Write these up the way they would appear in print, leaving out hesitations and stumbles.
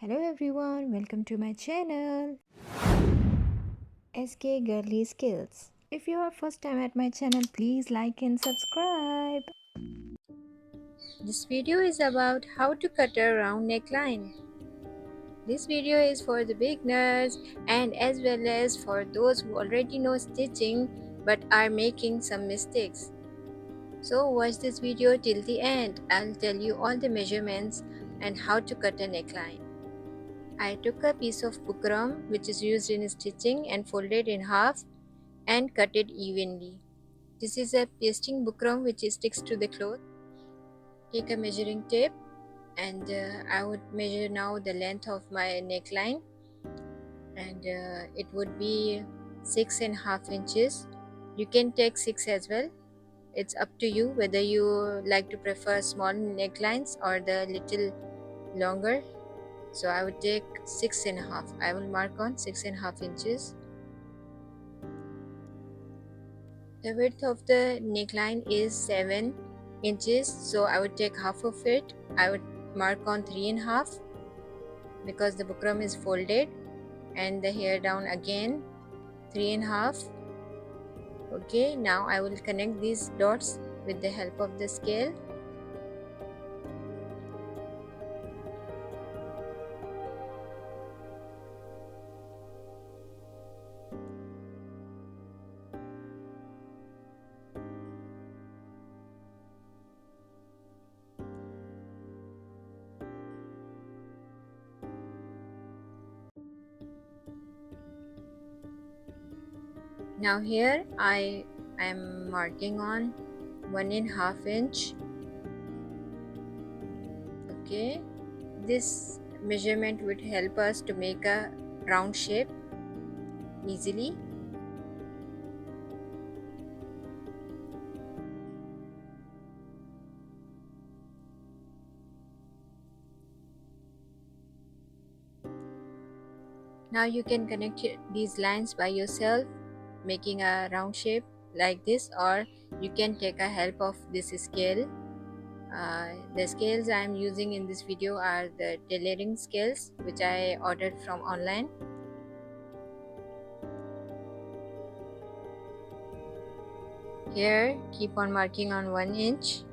Hello everyone, welcome to my channel SK Girly Skills. If you are first time at my channel, please like and subscribe. This video is about how to cut a round neckline. This video is for the beginners and as well as for those who already know stitching but are making some mistakes. So watch this video till the end. I'll tell you all the measurements and how to cut a neckline. I took a piece of bukram which is used in stitching and folded in half and cut it evenly. This is a pasting bukram which sticks to the cloth. Take a measuring tape and I would measure now the length of my neckline and it would be 6.5 inches. You can take 6 as well. It's up to you whether you like to prefer small necklines or the little longer. So I would take 6.5. I will mark on 6.5 inches. The width of the neckline is 7 inches, so I would take half of it. I would mark on 3.5 because the bukram is folded, and the hair down again 3.5. Okay, now I will connect these dots with the help of the scale. Now here I am marking on 1.5 inch. Okay, this measurement would help us to make a round shape easily. Now you can connect these lines by yourself, making a round shape like this, or you can take a help of this scale. The scales I am using in this video are the tailoring scales which I ordered from online. Here keep on marking on 1 inch.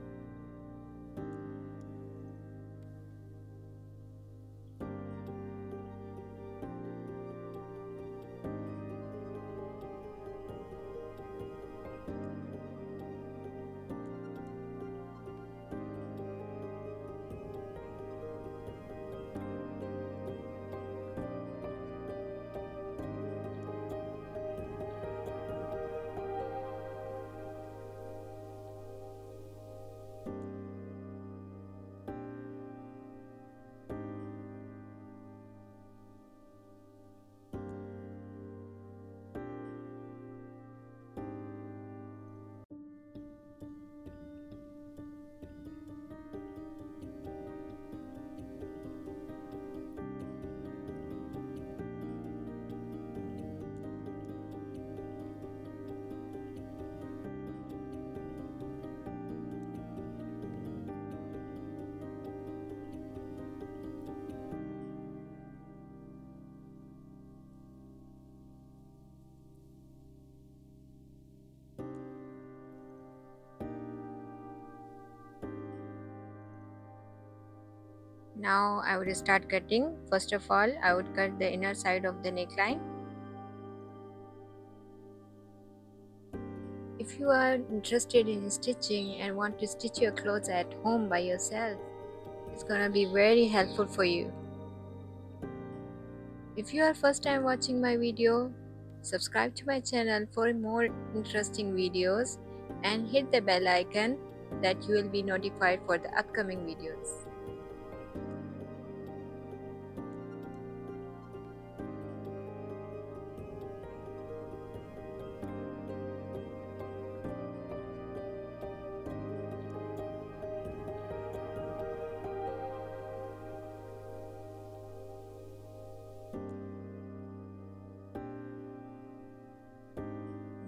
Now I would start cutting. First of all, I would cut the inner side of the neckline. If you are interested in stitching and want to stitch your clothes at home by yourself, it's gonna be very helpful for you. If you are first time watching my video, subscribe to my channel for more interesting videos and hit the bell icon that you will be notified for the upcoming videos.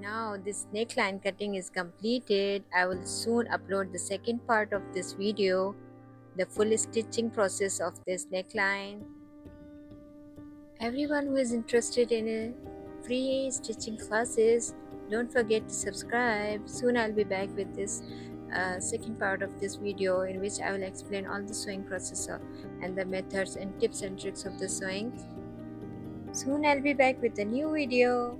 Now this neckline cutting is completed. I will soon upload the second part of this video, the full stitching process of this neckline. Everyone who is interested in free stitching classes, don't forget to subscribe. Soon I'll be back with this second part of this video in which I will explain all the sewing process and the methods and tips and tricks of the sewing. Soon I'll be back with a new video.